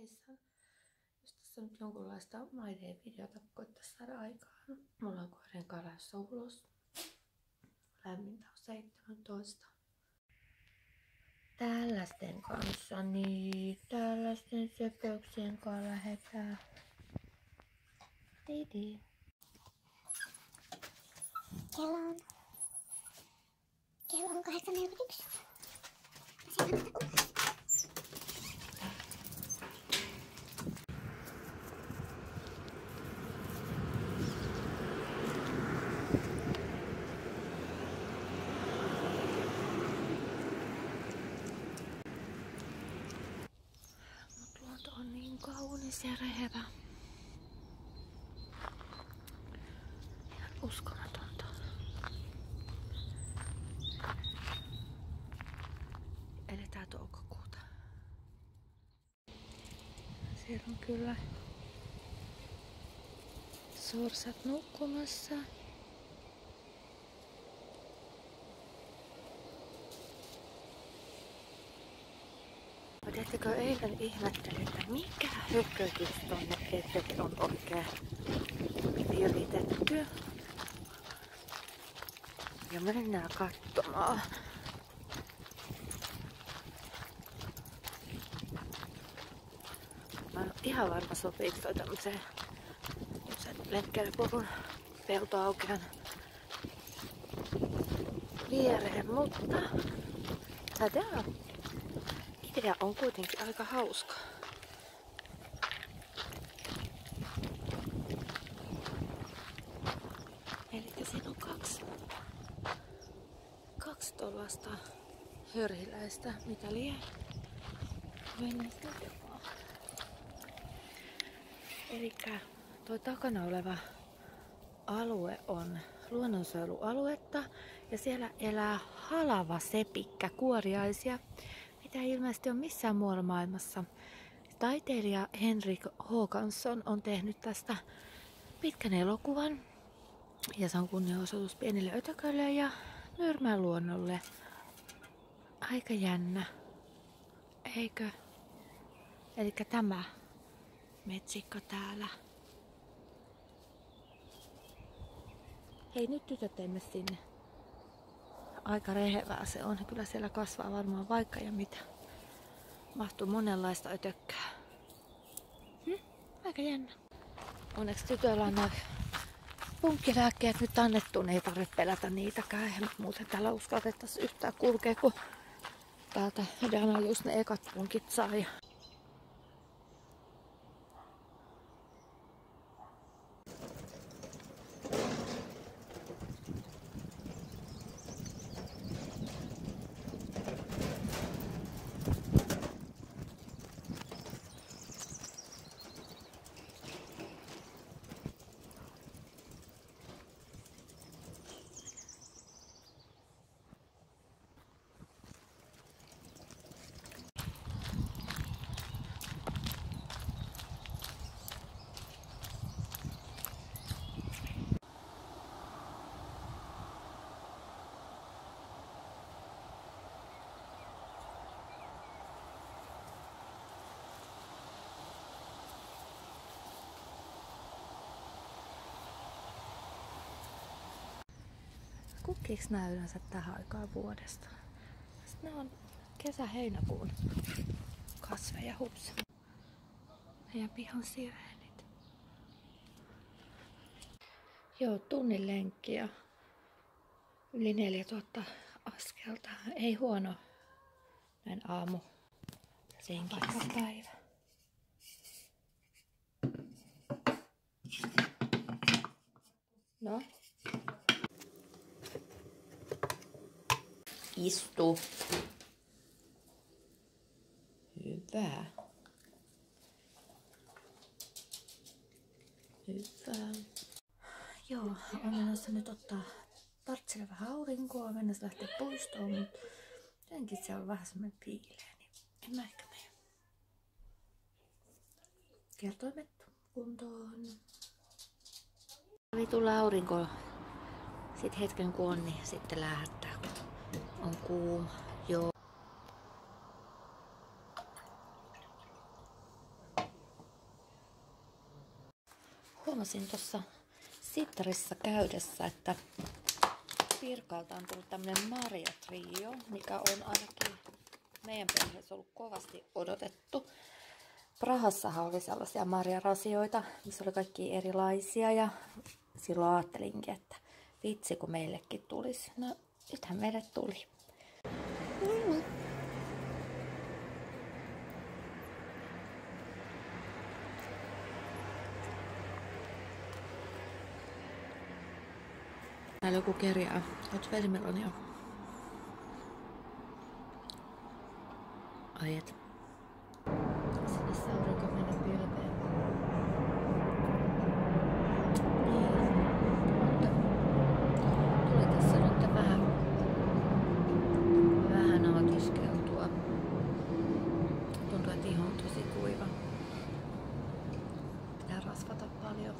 seissan. Jos tässä nyt jonkunlaista My Day-videota koittaisi saada aikaan. Mulla on koirien kalässä ulos. Lämmintä on 17. Tällaisten kanssa, niin tällaisten söpöyksien kanssa lähdetään. Didi. Kello on 8:41. Mut luonto on niin kaunis ja rehevä. Ihan uskomatonta. Eletään toukokuuta. Siellä on kyllä sorsat nukkumassa. Tiedättekö, eilen ihmettelin, että mikä höpötys tonne eteen on oikein viritetty. Ja mennään katsomaan. Mä en ole ihan varma sopiiko toi tämmösen lenkkeilypolun peltoaukean viereen, mutta tämä idea on kuitenkin aika hauska. Eli siinä on kaksi tollasta hörhiläistä, mitä lie. Elikkä tuo takana oleva alue on luonnonsuojelualuetta ja siellä elää halavasepikkä kuoriaisia, mitä ilmeisesti on missään muualla maailmassa. Taiteilija Henrik Håkansson on tehnyt tästä pitkän elokuvan ja se on kunnianosoitus pienille ötököille ja Nyrmän luonnolle. Aika jännä, eikö? Elikkä tämä metsikko täällä. Hei, nyt tytöt emme sinne. Aika rehevää se on. Kyllä siellä kasvaa varmaan vaikka ja mitä. Mahtuu monenlaista ötökkää. Aika jännä. Onneksi tytöllä on noin punkkilääkkeet nyt annettu, niin ei tarvitse pelätä niitäkään. Eihän muuten täällä uskallettaisi yhtään kulkea, kun täältä Dana just ne ekat punkit sai. Kukkiks nää yleensä tähän aikaan vuodesta? Sitten ne on kesä-heinäkuun kasveja, hups. Meidän pihan sireenit. Joo, tunnin lenkki ja yli 4000 askelta. Ei huono näin aamu. Senkin päivä. No? Istu. Hyvä. Hyvä. Joo, on menossa nyt ottaa tartsille vähän aurinkoa, mennessä lähteä puistoon, mutta jotenkin se on vähän semmoinen piileä, niin en mä ehkä mene. Kertoimet kuntoon. Tulla aurinko sit hetken kun on, niin sitten lähdetään. On kuuma. Joo. huomasin tuossa Citressä käydessä, että Pirkalta on tullut tämmönen Maria Trio, mikä on ainakin meidän perheessä ollut kovasti odotettu. Prahassahan oli sellaisia marjarasioita, missä oli kaikki erilaisia ja silloin ajattelinkin, että vitsi kun meillekin tulisi. No nythän meille tuli. Täällä joku kerjää. Oot vesimelonia? Ai et. Sinne aurinko mennä pilveen. Niin. Tuli tässä nyt vähän aatiskeltua. Tuntuu, että iho on tosi kuiva. Pitää rasvata paljon.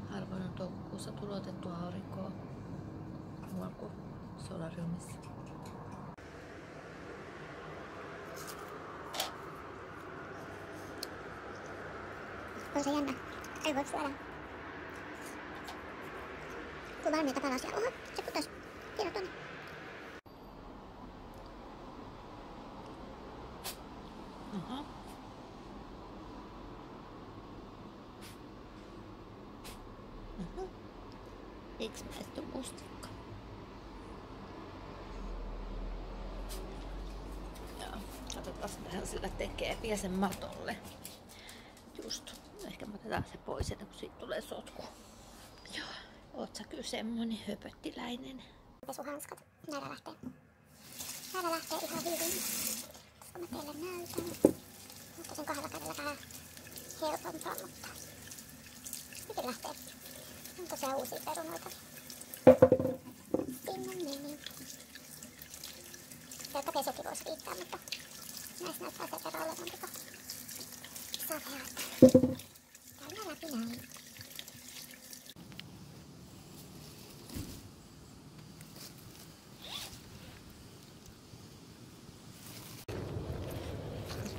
Harvoin on toukokuussa tulotettua aurinkoa muualla kuin solariumissa. On se jännä. Ei voi syödä. Kun valmiita palasia. Oho, se putos. Tiedä tonne. Aha. Eiks maistu mustikka? Joo, katsotaan mitä sillä tekee. Vie sen matolle. Just. Ehkä me otetaan se pois ennen kuin siitä tulee sotku. Joo. Oot sä kyllä semmonen höpöttiläinen? Pesuhanskat. Näillä lähtee. Näillä lähtee ihan hyvin. Koska mä teille näytän. Mutta sen kahdella kädellä vähän helpompaa, mutta hyvin lähtee. On tosiaan uusia perunoita. Sinne meni. Pelkkä pesukin voisi riittää, mutta näissä näyttää sen verran olevan tota saveutta. Käydään läpi näin.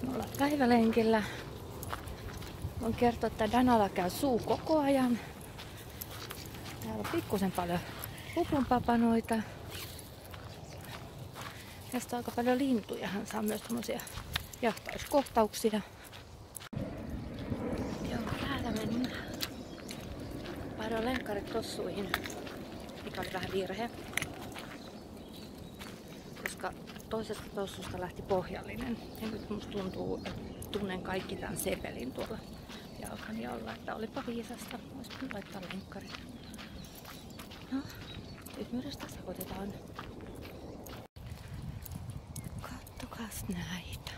Me ollaan päivälenkillä. Voin kertoa, että Danalla käy suu koko ajan. Täällä on pikkusen paljon upunpapanoita. Tästä on aika paljon lintuja. Hän saa myös tämmöisiä jahtauskohtauksia. Joo, täällä mennään. Vaihdoin lenkkarit tossuihin, mikä oli vähän virhe. Koska toisesta tossusta lähti pohjallinen. Ja nyt musta tuntuu, että tunnen kaikki tämän sepelin tuolla jalkani alla, että olipa viisasta. Vois laittaa lenkkarit. No, ymmärrystä sekoitetaan. Kattokas näitä.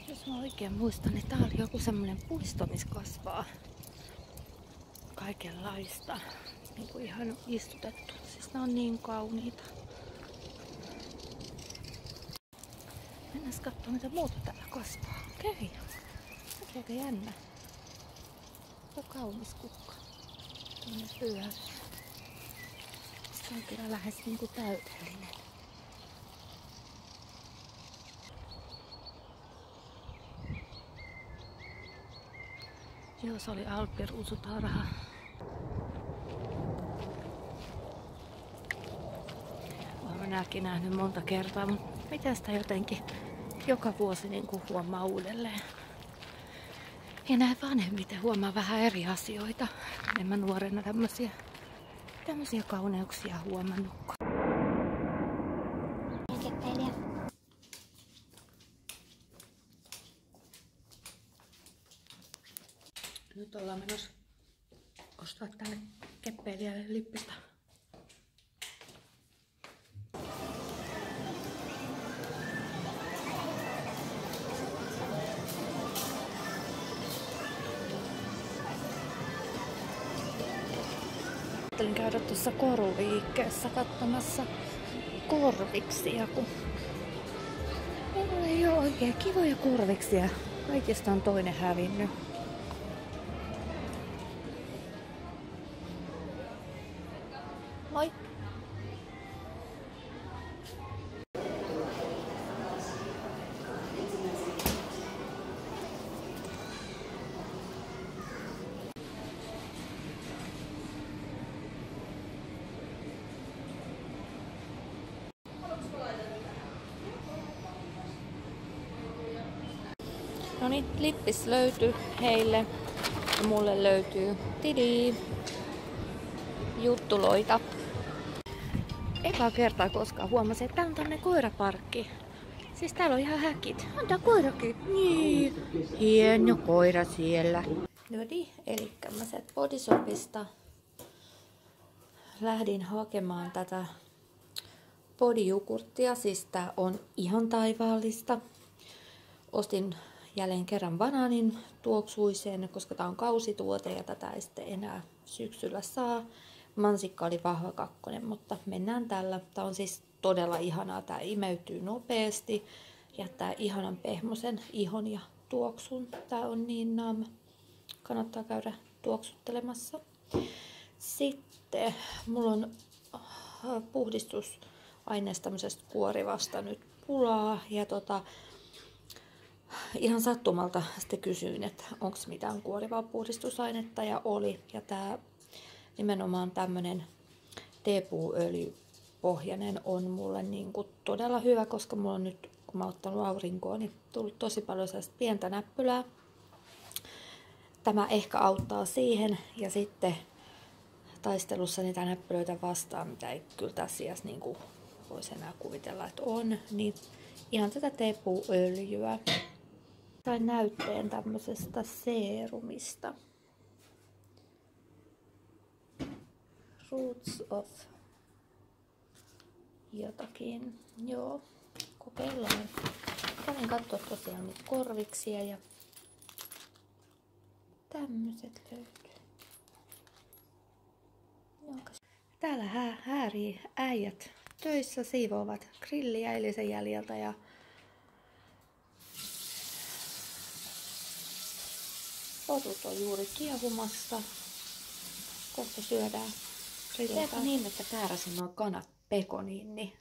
Jos mä oikein muistan, niin tää oli joku semmonen puisto, missä kasvaa kaikenlaista. Niin kuin ihan istutettu. Siis ne on niin kauniita. Mennään katsomaan mitä muuta täällä kasvaa. Okei. Se on aika jännä. Se on kaunis kukka. Tällainen pyörä. Se on kyllä lähes niinku täydellinen. Joo, se oli alppiruusutarha. Olen nääkin nähnyt monta kertaa, mutta miten sitä jotenkin joka vuosi niin kuin huomaa uudelleen. Ja näin vanhemmiten huomaa vähän eri asioita. En mä nuorena tämmösiä kauneuksia huomannutkaan. Nyt ollaan menossa ostaa tälle keppeilijälle lippistä. Ajattelin käydä tuossa koruliikkeessä katsomassa korviksia, kun ei ole oikein kivoja korviksia. Kaikista on toinen hävinnyt. Moi! No niin, lippis löytyi heille ja mulle löytyy juttuloita. Eka kertaa koskaan huomasin, että tää on tämmönen koiraparkki. Siis täällä on ihan häkit. On tää koirakin. Niin. Hieno koira siellä. Nodi, elikkä mä sieltä Bodyshopista lähdin hakemaan tätä bodyjogurttia. Siis tää on ihan taivaallista. Ostin jälleen kerran banaanin tuoksuisen, koska tää on kausituote ja tätä ei sitten enää syksyllä saa. Mansikka oli vahva kakkonen, mutta mennään tällä. Tää on siis todella ihanaa. Tää imeytyy nopeasti. Jättää ihanan pehmosen ihon ja tuoksun. Tää on niin kannattaa käydä tuoksuttelemassa. Sitten mulla on puhdistusaineesta tämmöisestä kuorivasta nyt pulaa. Ja ihan sattumalta sitten kysyin, että onko mitään kuorivaa puhdistusainetta ja oli. Ja tää nimenomaan tämmönen teepuuöljypohjainen on mulle niinku todella hyvä, koska mulla on nyt, kun mä oon ottanut aurinkoon, niin tullut tosi paljon sellaista pientä näppylää. Tämä ehkä auttaa siihen ja sitten taistelussa niitä näppylöitä vastaan, mitä ei kyllä tässä iässä niinku voisi enää kuvitella, että on, niin ihan tätä teepuuöljyä. Sain näytteen tämmöisestä seerumista. Roots of jotakin. Joo, kokeillaan. Kävin katsoa tosiaan niitä korviksia ja tämmöset löytyy. Täällä häärii äijät töissä, siivoavat grilliä eilisen jäljeltä ja potut on juuri kiehumassa. Kohta syödään. Teekö niin, että kääräsin nuo kanat pekoniin, niin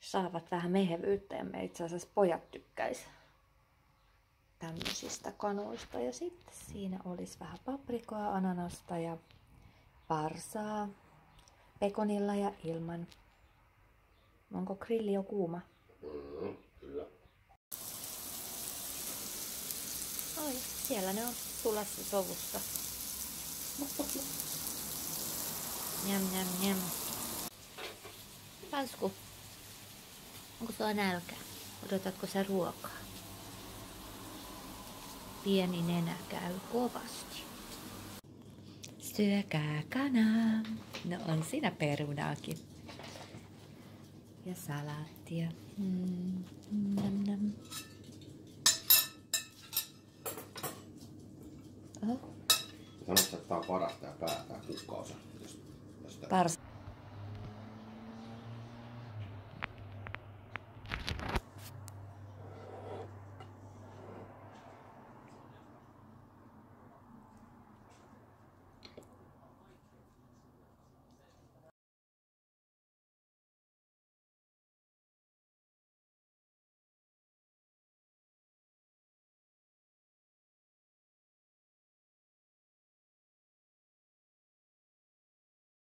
saavat vähän mehevyyttä ja me itse asiassa pojat tykkäis tämmöisistä kanoista. Ja sitten siinä olisi vähän paprikoa, ananasta ja varsaa pekonilla ja ilman. Onko grilli jo kuuma? Kyllä. Oi, siellä ne on sulassa sovussa. Njam, njam, njam. Palsku, onko sulla nälkä? Odotatko sä ruokaa? Pieni nenä käy kovasti. Syökää kanaa. No on siinä perunaakin. Ja salaattia. Nam, nam. Oho. Sanoitko, että tää on parasta ja päätää kukkausen? Pars.